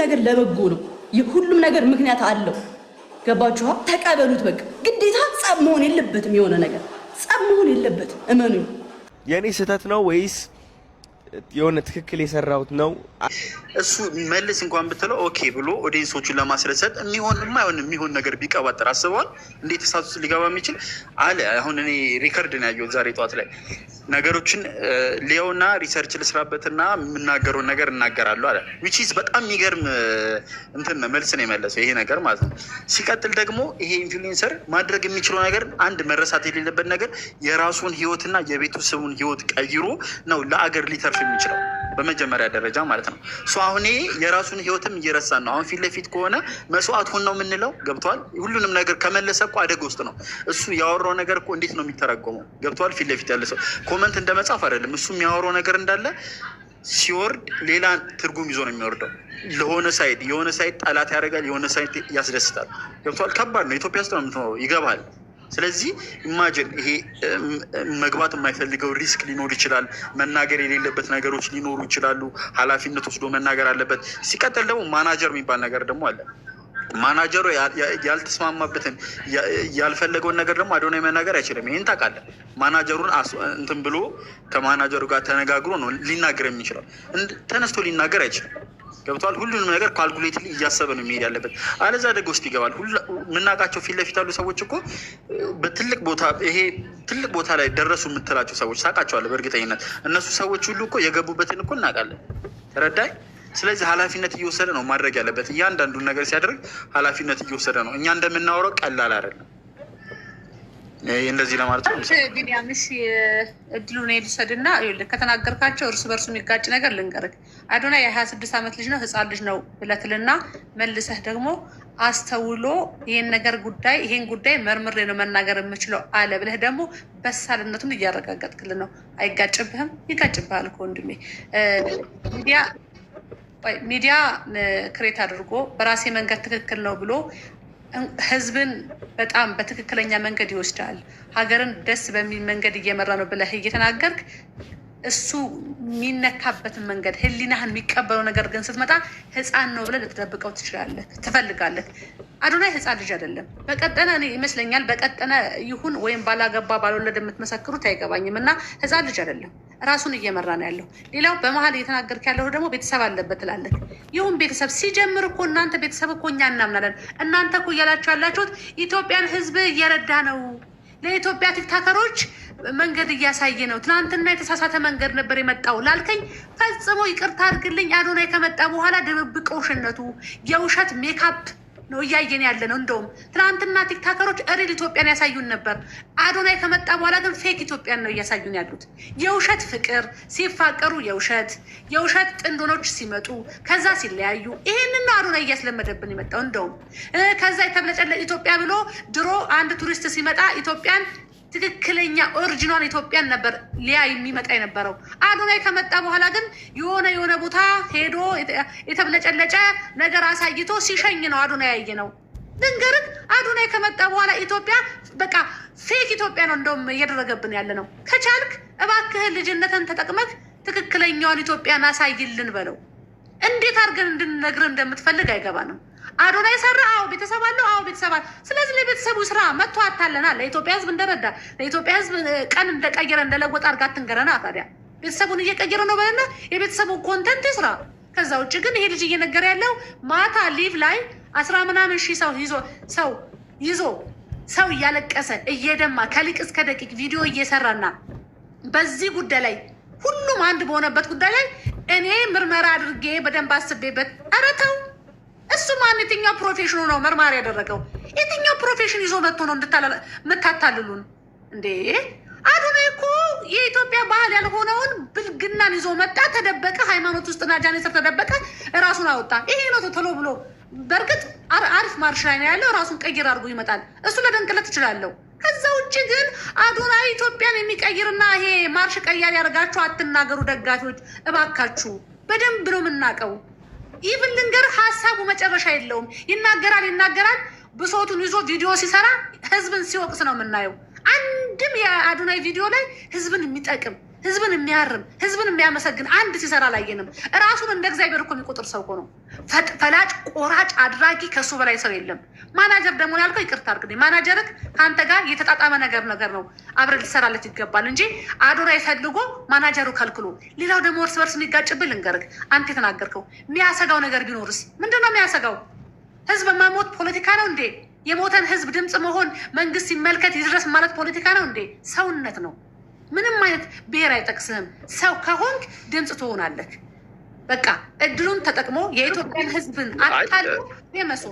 ነገር ለበጎ ነው። ሁሉም ነገር ምክንያት አለው። ገባችኋ? ተቀበሉት። በቃ ግዴታ ጸብ መሆን የለበትም። የሆነ ነገር ጸብ መሆን የለበትም። እመኑኝ። የኔ ስህተት ነው ወይስ የሆነ ትክክል የሰራሁት ነው? እሱ መልስ እንኳን ብትለው ኦኬ ብሎ ኦዲየንሶቹን ለማስደሰት የሚሆን ነገር ቢቀባጠር አስበዋል። እንዴት ተሳቱ ሊገባ የሚችል አለ። አሁን እኔ ሪከርድ ነው ያየሁት ዛሬ ጠዋት ላይ ነገሮችን ሊያውና ሪሰርች ልስራበትና የምናገረውን ነገር እናገራለሁ አለ። ዊች ኢዝ በጣም የሚገርም እንትን መልስ ነው የመለሰው ይሄ ነገር ማለት ነው። ሲቀጥል ደግሞ ይሄ ኢንፍሉዌንሰር ማድረግ የሚችለው ነገር አንድ መረሳት የሌለበት ነገር የራሱን ህይወትና የቤተሰቡን ህይወት ቀይሮ ነው ለአገር ሊተርፍ የሚችለው በመጀመሪያ ደረጃ ማለት ነው። አሁን የራሱን ህይወትም እየረሳን ነው። አሁን ፊት ለፊት ከሆነ መስዋዕት ሁን ነው የምንለው። ገብተዋል። ሁሉንም ነገር ከመለሰ እኮ አደጋ ውስጥ ነው። እሱ ያወራው ነገር እኮ እንዴት ነው የሚተረጎመው? ገብተዋል። ፊት ለፊት ያለ ሰው ኮመንት እንደ መጻፍ አይደለም። እሱ የሚያወራው ነገር እንዳለ ሲወርድ ሌላ ትርጉም ይዞ ነው የሚወርደው። ለሆነ ሳይድ የሆነ ሳይድ ጠላት ያደርጋል፣ የሆነ ሳይድ ያስደስታል። ገብተዋል። ከባድ ነው። ኢትዮጵያ ውስጥ ነው የምትኖረው፣ ይገባል። ስለዚህ ኢማጅን ይሄ መግባት የማይፈልገው ሪስክ ሊኖር ይችላል። መናገር የሌለበት ነገሮች ሊኖሩ ይችላሉ። ኃላፊነት ወስዶ መናገር አለበት። ሲቀጥል ደግሞ ማናጀር የሚባል ነገር ደግሞ አለ። ማናጀሩ ያልተስማማበትን ያልፈለገውን ነገር ደግሞ አዶናይ መናገር አይችልም። ይህን ታውቃለህ። ማናጀሩን እንትን ብሎ ከማናጀሩ ጋር ተነጋግሮ ነው ሊናገር የሚችለው። ተነስቶ ሊናገር አይችልም። ገብተዋል። ሁሉንም ነገር ካልኩሌት እያሰበ ነው የሚሄድ ያለበት። አለዛ አደጋ ውስጥ ይገባል። የምናውቃቸው ፊት ለፊት ያሉ ሰዎች እኮ በትልቅ ቦታ ይሄ ትልቅ ቦታ ላይ ደረሱ የምትላቸው ሰዎች ታውቃቸዋለህ በእርግጠኝነት። እነሱ ሰዎች ሁሉ እኮ የገቡበትን እኮ እናውቃለን። ረዳይ። ስለዚህ ኃላፊነት እየወሰደ ነው ማድረግ ያለበት። እያንዳንዱን ነገር ሲያደርግ ኃላፊነት እየወሰደ ነው። እኛ እንደምናወራው ቀላል አይደለም። እንደዚህ ለማለት ነው። ቢኒያምሽ እድሉን ልውሰድና ከተናገርካቸው እርስ በርሱ የሚጋጭ ነገር ልንገርህ። አዶናይ የ26 ዓመት ልጅ ነው፣ ህፃን ልጅ ነው ብለትልና መልሰህ ደግሞ አስተውሎ ይሄን ጉዳይ መርምሬ ነው መናገር የምችለው አለ ብለህ ደግሞ በሳልነቱን እያረጋገጥክልን ነው። አይጋጭብህም? ይጋጭብሃል እኮ ወንድሜ። ሚዲያ ክሬት አድርጎ በራሴ መንገድ ትክክል ነው ብሎ ህዝብን በጣም በትክክለኛ መንገድ ይወስዳል፣ ሀገርን ደስ በሚል መንገድ እየመራ ነው ብለህ እየተናገርክ እሱ የሚነካበትን መንገድ ህሊናህን የሚቀበለው ነገር ግን ስትመጣ ህፃን ነው ብለህ ልትደብቀው ትፈልጋለህ። አዶናይ ህፃን ልጅ አይደለም። በቀጠነ እኔ ይመስለኛል በቀጠነ ይሁን ወይም ባላገባ ባልወለደ የምትመሰክሩት አይገባኝም። እና ህፃን ልጅ አይደለም፣ ራሱን እየመራ ነው ያለው። ሌላው በመሀል እየተናገርክ ያለው ደግሞ ቤተሰብ አለበት ትላለህ። ይሁን ቤተሰብ ሲጀምር እኮ እናንተ ቤተሰብ እኮ እኛ እናምናለን። እናንተ እኮ እያላችሁ ያላችሁት ኢትዮጵያን ህዝብ እየረዳ ነው፣ ለኢትዮጵያ ቲክታከሮች መንገድ እያሳየ ነው። ትናንትና የተሳሳተ መንገድ ነበር የመጣው ላልከኝ ፈጽሞ ይቅርታ አድርግልኝ። አዶናይ ከመጣ በኋላ ድብብቆሽነቱ የውሸት ሜካፕ ነው እያየን ያለ ነው። እንደውም ትናንትና ቲክታከሮች ሪል ኢትዮጵያን ያሳዩን ነበር። አዶናይ ከመጣ በኋላ ግን ፌክ ኢትዮጵያን ነው እያሳዩን ያሉት። የውሸት ፍቅር ሲፋቀሩ፣ የውሸት ጥንዶኖች ሲመጡ ከዛ ሲለያዩ፣ ይሄንን ነው አዶናይ እያስለመደብን የመጣው። እንደውም ከዛ የተብለጨለጭ ኢትዮጵያ ብሎ ድሮ አንድ ቱሪስት ሲመጣ ኢትዮጵያን ትክክለኛ ኦሪጂናል ኢትዮጵያን ነበር ሊያ የሚመጣ የነበረው። አዶናይ ከመጣ በኋላ ግን የሆነ ቦታ ሄዶ የተብለጨለጨ ነገር አሳይቶ ሲሸኝ ነው አዶናይ ያየ ነው። ድንገርግ አዶናይ ከመጣ በኋላ ኢትዮጵያ በቃ ፌክ ኢትዮጵያ ነው እንደውም እየደረገብን ያለ ነው። ከቻልክ እባክህን ልጅነትን ተጠቅመህ ትክክለኛዋን ኢትዮጵያን አሳይልን በለው። እንዴት አድርገን እንድንነግርህ እንደምትፈልግ አይገባንም። አዶናይ ሰራ፣ አዎ ቤተሰብ አለው፣ አዎ ቤተሰብ አለ። ስለዚህ ለቤተሰቡ ስራ መጥቶ አታለናል። ለኢትዮጵያ ህዝብ እንደረዳ ለኢትዮጵያ ህዝብ ቀን እንደቀየረ እንደለወጠ አድርጋ አትንገረና። ታዲያ ቤተሰቡን እየቀየረ ነው በለና የቤተሰቡ ኮንተንት ስራ። ከዛ ውጭ ግን ይሄ ልጅ እየነገረ ያለው ማታ ሊቭ ላይ 10 ምናምን ሺህ ሰው ይዞ ሰው እያለቀሰ እየደማ ከሊቅ እስከ ደቂቅ ቪዲዮ እየሰራና በዚህ ጉዳይ ላይ ሁሉም አንድ በሆነበት ጉዳይ ላይ እኔ ምርመራ አድርጌ በደንብ አስቤበት። ኧረ ተው። እሱ ማን የትኛው ፕሮፌሽኑ ነው መርማሪ ያደረገው? የትኛው ፕሮፌሽን ይዞ መጥቶ ነው የምታታልሉን እንዴ? አዶናይ እኮ የኢትዮጵያ ባህል ያልሆነውን ብልግናን ይዞ መጣ፣ ተደበቀ፣ ሃይማኖት ውስጥ ናጃኔ ስር ተደበቀ፣ ራሱን አወጣ። ይሄ ነው ቶሎ ብሎ። በእርግጥ አሪፍ ማርሽ ላይ ነው ያለው፣ ራሱን ቀይር አድርጎ ይመጣል። እሱ ለደንቅለት እችላለሁ። ከዛ ውጭ ግን አዶናይ ኢትዮጵያን የሚቀይርና ይሄ ማርሽ ቀያር ያደርጋችሁ አትናገሩ። ደጋፊዎች እባካችሁ፣ በደንብ ነው የምናውቀው። ኢቭን ልንገር፣ ሀሳቡ መጨረሻ የለውም። ይናገራል። ብሶቱን ይዞ ቪዲዮ ሲሰራ ህዝብን ሲወቅስ ነው የምናየው። አንድም የአዶናይ ቪዲዮ ላይ ህዝብን የሚጠቅም ህዝብን የሚያርም ህዝብን የሚያመሰግን አንድ ሲሰራ አላየንም። ራሱን እንደ እግዚአብሔር እኮ የሚቆጥር ሰው እኮ ነው። ፈላጭ ቆራጭ አድራጊ ከሱ በላይ ሰው የለም። ማናጀር ደግሞ ያልከው ይቅርታ አድርግልኝ፣ ማናጀርክ ከአንተ ጋር የተጣጣመ ነገር ነው አብረን ልትሰራለት ይገባል እንጂ አዶናይ ፈልጎ ማናጀሩ ከልክሎ ሌላው ደግሞ እርስ በርስ የሚጋጭብል ልንገርህ። አንተ የተናገርከው የሚያሰጋው ነገር ቢኖርስ ምንድነው የሚያሰጋው? ህዝብ መሞት ፖለቲካ ነው እንዴ? የሞተን ህዝብ ድምፅ መሆን መንግስት ሲመልከት ይድረስ ማለት ፖለቲካ ነው እንዴ? ሰውነት ነው። ምንም አይነት ብሔር አይጠቅስህም። ሰው ከሆንክ ድምፅ ትሆናለህ። በቃ እድሉን ተጠቅሞ የኢትዮጵያን ህዝብን አታል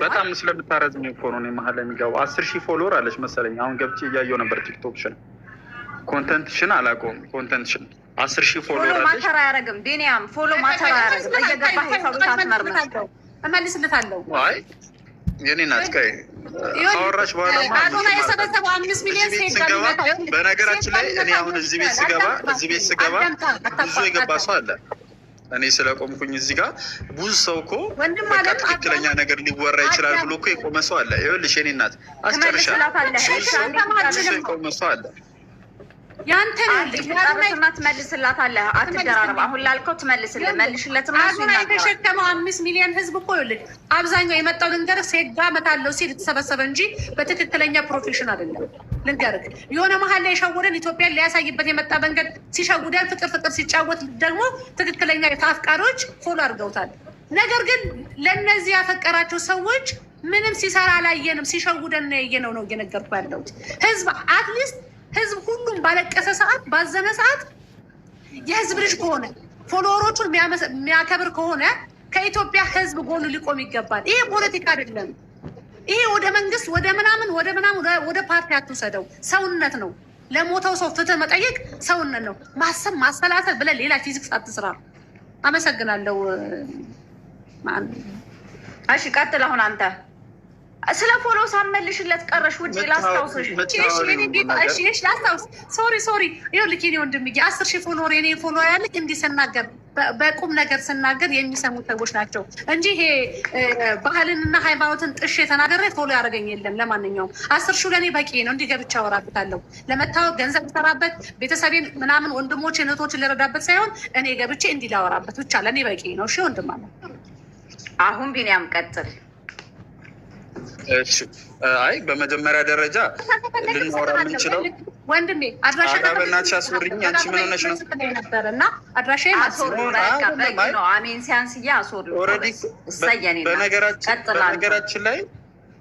በጣም ስለምታረዝም እኮ ነው መሀል ላይ የሚገባው። 10,000 ፎሎወር አለች መሰለኝ። አሁን ገብቼ እያየሁ ነበር ቲክቶክሽን። ኮንተንትሽን አላውቀውም። ኮንተንትሽን 10,000 ፎሎወር አለች። ማተር አያረግም። ቢኒያም ፎሎ ማተር አያረግም። እየገባህ የሰው አትመርምር። እመልስልታለሁ። አይ የኔ ናት። ቀይ ካወራሽ በኋላ አዶናይ የሰበሰበው 5 ሚሊዮን ስገባ፣ በነገራችን ላይ እኔ አሁን እዚህ ቤት ስገባ ብዙ የገባ ሰው አለ። እኔ ስለቆምኩኝ እዚህ ጋር ብዙ ሰው እኮ በቃ ትክክለኛ ነገር ሊወራ ይችላል ብሎ እኮ የቆመ ሰው አለ። ይኸውልሽ የኔ እናት አስጨርሻለሁ። ብዙ ሰው የቆመ ሰው አለ። ያንተን ልጅና ትመልስላታለህ። አትደራረብ። አሁን ላልከው ትመልስልህ መልሽለት። አዶናይ የተሸከመው 5 ሚሊዮን ህዝብ እኮ ይኸውልህ፣ አብዛኛው የመጣው ልንገርህ ሴጋ መታለው ሲል የተሰበሰበ እንጂ በትክክለኛ ፕሮፌሽን አይደለም። ልንገርህ የሆነ መሀል ላይ የሸወደን ኢትዮጵያን ሊያሳይበት የመጣ መንገድ ሲሸውደን ፍቅር ሲጫወት ደግሞ ትክክለኛ የታፍቃሪዎች ፎሎ አድርገውታል። ነገር ግን ለእነዚህ ያፈቀራቸው ሰዎች ምንም ሲሰራ አላየንም። ሲሸውደን ነው ያየነው ነው እየነገርኩ ያለሁት። ህዝብ አትሊስት ህዝብ ሁሉም ባለቀሰ ሰዓት ባዘነ ሰዓት የህዝብ ልጅ ከሆነ ፎሎወሮቹን የሚያከብር ከሆነ ከኢትዮጵያ ህዝብ ጎን ሊቆም ይገባል። ይሄ ፖለቲካ አይደለም። ይሄ ወደ መንግስት ወደ ምናምን ወደ ፓርቲ አትውሰደው። ሰውነት ነው። ለሞተው ሰው ፍትህ መጠየቅ ሰውነት ነው። ማሰብ ማሰላሰል ብለን ሌላ ፊዚክስ አትስራ። አመሰግናለሁ። እሺ ቀጥል። አሁን አንተ ስለ ፎሎ ሳመልሽለት ቀረሽ። ውጭ ላስታውስሽ። እሺ ላስታውስ። ሶሪ ይኸውልህ የእኔ ወንድምዬ 10,000 ፎሎወር የኔ ፎሎ ያለች እንዲህ ስናገር በቁም ነገር ስናገር የሚሰሙ ሰዎች ናቸው እንጂ ይሄ ባህልንና ሃይማኖትን ጥሽ የተናገረ ፎሎ ያደረገኝ የለም። ለማንኛውም 10,000 ለእኔ በቂ ነው። እንዲህ ገብቻ አወራበታለሁ። ለመታወቅ ገንዘብ ሰራበት ቤተሰቤን ምናምን ወንድሞች እህቶችን ልረዳበት ሳይሆን እኔ ገብቼ እንዲህ ላወራበት ብቻ ለእኔ በቂ ነው። እሺ ወንድም አለ። አሁን ቢኒያም ቀጥል። እሺ አይ በመጀመሪያ ደረጃ ልንወራ የምንችለው ወንድሜ አድራሻ በእናትሽ አስወሪኝ። አንቺ ምን ሆነሽ ነው? ነበርና አድራሻ አስወሩ ነው። አሜን ሲያንስያ አስወሩ።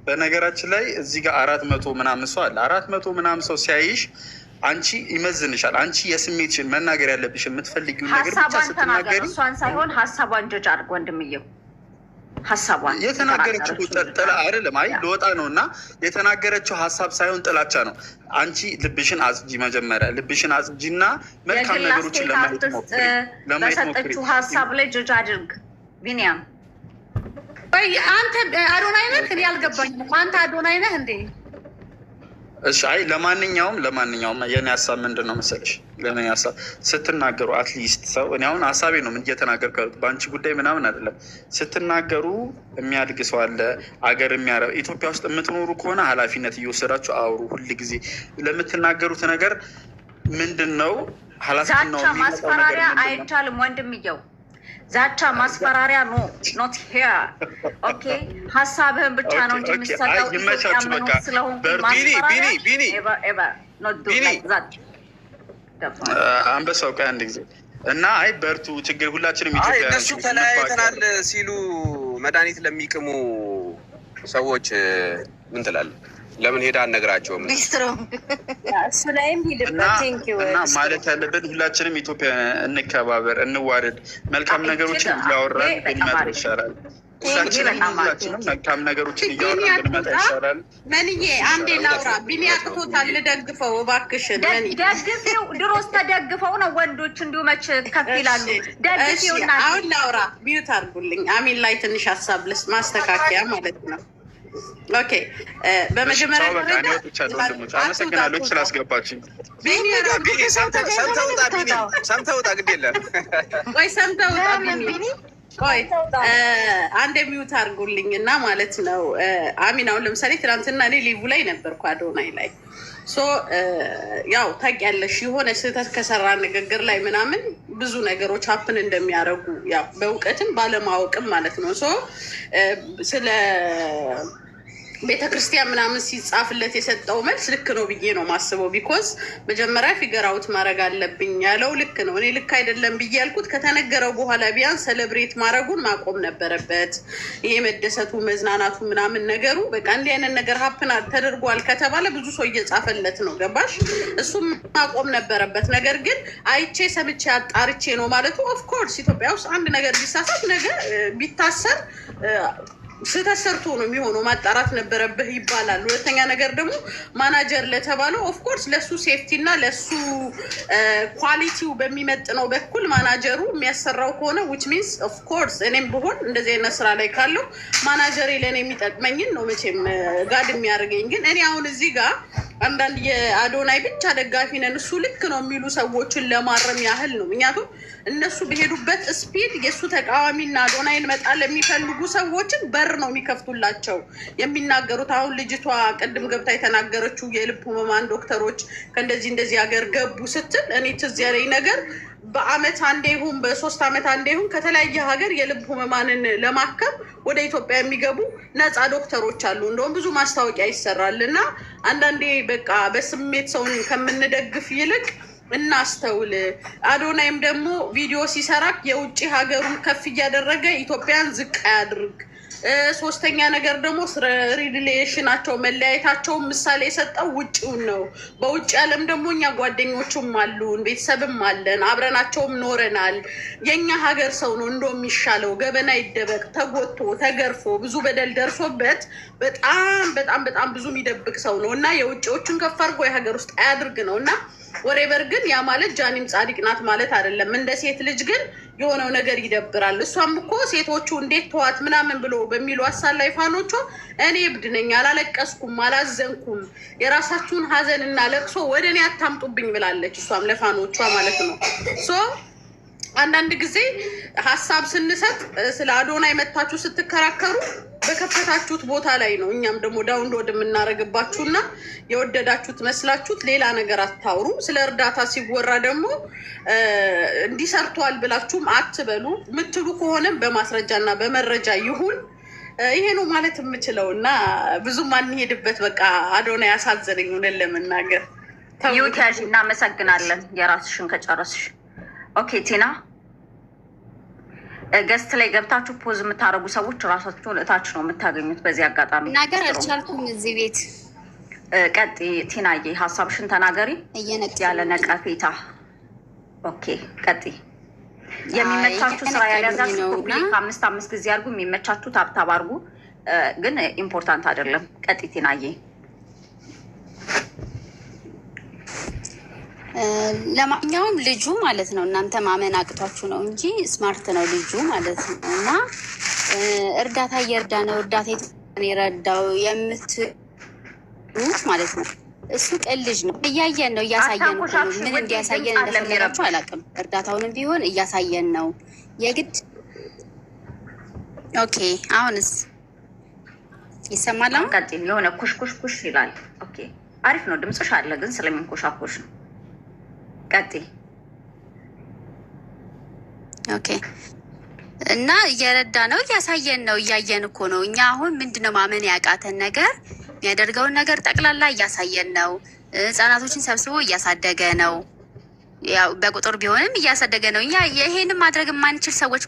በነገራችን ላይ እዚህ ጋር 400 ምናምን ሰው አለ። 400 ምናምን ሰው ሲያይሽ አንቺ ይመዝንሻል። አንቺ የስሜትሽን መናገር ያለብሽን የምትፈልጊውን ነገር ብቻ ስትናገሪ እሷን ሳይሆን ሀሳቧን ጀጅ አድርግ ወንድምየው። ሀሳቧን የተናገረችው ጥላ አይደለም። አይ ለወጣ ነው እና የተናገረችው ሀሳብ ሳይሆን ጥላቻ ነው። አንቺ ልብሽን አጽጂ። መጀመሪያ ልብሽን አጽጂና መልካም ነገሮችን ለማየት ሞክሪ። በሰጠችው ሀሳብ ላይ ጀጅ አድርግ ቢኒያም። አንተ አዶናይ ነህ? እኔ አልገባኝም። አንተ አዶናይ ነህ እንዴ? እሺ አይ ለማንኛውም የኔ ሀሳብ ምንድን ነው መሰለሽ፣ ለኔ ሀሳብ ስትናገሩ አትሊስት ሰው እኔ አሁን ሀሳቤ ነው ምን እየተናገርኩ ያሉት በአንቺ ጉዳይ ምናምን አይደለም። ስትናገሩ የሚያድግ ሰው አለ። አገር የሚያረብ ኢትዮጵያ ውስጥ የምትኖሩ ከሆነ ኃላፊነት እየወሰዳችሁ አውሩ። ሁል ጊዜ ለምትናገሩት ነገር ምንድን ነው ኃላፊነት ነው። ዛቻ ማስፈራሪያ አይቻልም ወንድምየው። ዛቻ ማስፈራሪያ ኖት ሄር ኦኬ። ሀሳብህን ብቻ ነው እንጂ የሚሰጠው ይመቻችሁ። በቃ ቢኒ አንበሳው ቀይ አንድ ጊዜ እና አይ በርቱ፣ ችግር ሁላችንም ኢትዮጵያ እነሱ ተለያይተናል ሲሉ መድኃኒት ለሚቅሙ ሰዎች ምን ትላለህ? ለምን ሄዳ አነግራቸውም? እና ማለት ያለብን ሁላችንም ኢትዮጵያ እንከባበር፣ እንዋደድ፣ መልካም ነገሮችን እያወራን ብንመጣ ይሻላል። ሁላችንም መልካም ነገሮችን እያወራን ብንመጣ ይሻላል። መንዬ አንዴ ላውራ። ቢኒ አቅቶታል፣ ልደግፈው እባክሽን። ደግፊው። ድሮስ ተደግፈው ነው ወንዶች እንዲሁ መች ከፍ ይላሉ። ደግፊውና አሁን ላውራ። ቢዩት አድርጉልኝ። አሚን ላይ ትንሽ ሀሳብ ማስተካከያ ማለት ነው። ኦኬ በመጀመሪያ አመሰግናለሁ ስላስገባችኝ። ሰምተውጣ ግድ የለም ወይ ሰምተውጣ ቢኒ ቆይ አንድ የሚውት አድርጉልኝ እና ማለት ነው። አሚን አሁን ለምሳሌ ትናንትና እኔ ሊቭ ላይ ነበርኩ አዶናይ ላይ ያው ታውቂያለሽ የሆነ ስህተት ከሰራ ንግግር ላይ ምናምን ብዙ ነገሮች ሀፕን እንደሚያደርጉ ያው በእውቀትም ባለማወቅም ማለት ነው። ስለ ቤተክርስቲያን ምናምን ሲጻፍለት የሰጠው መልስ ልክ ነው ብዬ ነው ማስበው። ቢኮዝ መጀመሪያ ፊገር አውት ማድረግ አለብኝ ያለው ልክ ነው። እኔ ልክ አይደለም ብዬ ያልኩት ከተነገረው በኋላ ቢያንስ ሴሌብሬት ማድረጉን ማቆም ነበረበት። ይሄ መደሰቱ መዝናናቱ ምናምን ነገሩ በቃ እንዲህ አይነት ነገር ሀፕን ተደርጓል ከተባለ ብዙ ሰው እየጻፈለት ነው ገባሽ? እሱም ማቆም ነበረበት። ነገር ግን አይቼ ሰምቼ አጣርቼ ነው ማለቱ ኦፍኮርስ ኢትዮጵያ ውስጥ አንድ ነገር ቢሳሳት ነገር ቢታሰር ስህተት ሰርቶ ነው የሚሆነው። ማጣራት ነበረብህ ይባላል። ሁለተኛ ነገር ደግሞ ማናጀር ለተባለው ኦፍኮርስ ለሱ ሴፍቲ እና ለሱ ኳሊቲው በሚመጥነው በኩል ማናጀሩ የሚያሰራው ከሆነ ዊች ሚንስ ኦፍኮርስ እኔም ብሆን እንደዚህ አይነት ስራ ላይ ካለው ማናጀሬ ለእኔ የሚጠቅመኝን ነው መቼም ጋድ የሚያደርገኝ። ግን እኔ አሁን እዚህ ጋር አንዳንድ የአዶናይ ብቻ ደጋፊ ነን እሱ ልክ ነው የሚሉ ሰዎችን ለማረም ያህል ነው። ምክንያቱም እነሱ በሄዱበት ስፒድ የእሱ ተቃዋሚና አዶናይን መጣል የሚፈልጉ ሰዎችን በር ነው የሚከፍቱላቸው የሚናገሩት። አሁን ልጅቷ ቅድም ገብታ የተናገረችው የልብ ህሙማን ዶክተሮች ከእንደዚህ ሀገር ገቡ ስትል እኔ ትዝ ያለኝ ነገር በአመት አንዴ ይሁን በ3 አመት አንዴ ይሁን ከተለያየ ሀገር የልብ ህሙማንን ለማከም ወደ ኢትዮጵያ የሚገቡ ነፃ ዶክተሮች አሉ። እንደውም ብዙ ማስታወቂያ ይሰራል። እና አንዳንዴ በቃ በስሜት ሰውን ከምንደግፍ ይልቅ እናስተውል። አዶናይም ደግሞ ቪዲዮ ሲሰራ የውጭ ሀገሩን ከፍ እያደረገ ኢትዮጵያን ዝቅ አያድርግ። ሶስተኛ ነገር ደግሞ ሪሌሽናቸው መለያየታቸውን ምሳሌ የሰጠው ውጭውን ነው። በውጭ ዓለም ደግሞ እኛ ጓደኞቹም አሉን ቤተሰብም አለን አብረናቸውም ኖረናል። የኛ ሀገር ሰው ነው እንደው የሚሻለው ገበና ይደበቅ ተጎቶ ተገርፎ ብዙ በደል ደርሶበት በጣም በጣም በጣም ብዙ የሚደብቅ ሰው ነው እና የውጭዎቹን ከፍ አድርጎ የሀገር ውስጥ አያድርግ ነው እና ወሬበር ግን ያ ማለት ጃኒም ጻድቅ ናት ማለት አይደለም። እንደ ሴት ልጅ ግን የሆነው ነገር ይደብራል። እሷም እኮ ሴቶቹ እንዴት ተዋት ምናምን ብሎ በሚሉ አሳላይ ፋኖቿ እኔ እብድ ነኝ አላለቀስኩም አላዘንኩም የራሳችሁን ሀዘንና ለቅሶ ወደ እኔ አታምጡብኝ ብላለች። እሷም ለፋኖቿ ማለት ነው። አንዳንድ ጊዜ ሀሳብ ስንሰጥ ስለ አዶናይ መታችሁ ስትከራከሩ በከፈታችሁት ቦታ ላይ ነው እኛም ደግሞ ዳውንሎድ የምናደርግባችሁና የወደዳችሁት መስላችሁት ሌላ ነገር አታውሩ። ስለ እርዳታ ሲወራ ደግሞ እንዲሰርቷል ብላችሁም አትበሉ። ምትሉ ከሆነም በማስረጃና በመረጃ ይሁን። ይሄ ነው ማለት የምችለው እና ብዙም አንሄድበት። በቃ አዶናይ ያሳዘነኝ ሆነን ለመናገር ዩቲያዥ እናመሰግናለን። የራስሽን ከጨረስሽ ኦኬ። ቲና ገስት ላይ ገብታችሁ ፖዝ የምታደርጉ ሰዎች ራሳችሁን እታች ነው የምታገኙት። በዚህ አጋጣሚ ነገር አልቻልኩም እዚህ ቤት። ቀጥ ቲናዬ ሀሳብሽን ተናገሪ ያለ ነቀፌታ። ኦኬ ቀጥ የሚመቻችሁ ስራ ያለዛችሁ ፑብሊክ 5 ጊዜ አድርጉ። የሚመቻችሁ ታብታብ አድርጉ። ግን ኢምፖርታንት አይደለም። ቀጥ ቲናዬ ለማንኛውም ልጁ ማለት ነው እናንተ ማመን አቅቷችሁ ነው እንጂ ስማርት ነው ልጁ ማለት ነው። እና እርዳታ እየርዳ ነው እርዳታ የረዳው የምትሉት ማለት ነው። እሱ ቅን ልጅ ነው። እያየን ነው እያሳየን ነው። ምን እንዲያሳየን እንደፈለጋችሁ አላውቅም። እርዳታውንም ቢሆን እያሳየን ነው የግድ። ኦኬ አሁንስ ይሰማል? አሁን ቀጥል። የሆነ ኩሽ ይላል። ኦኬ አሪፍ ነው ድምፅሽ አለ፣ ግን ስለሚንኮሻኮሽ ነው። ቀጥይ። ኦኬ እና እየረዳ ነው እያሳየን ነው እያየን እኮ ነው። እኛ አሁን ምንድነው ማመን ያቃተን ነገር የሚያደርገውን ነገር ጠቅላላ እያሳየን ነው። ህጻናቶችን ሰብስቦ እያሳደገ ነው። ያው በቁጥር ቢሆንም እያሳደገ ነው። እኛ ይሄንን ማድረግ የማንችል ሰዎች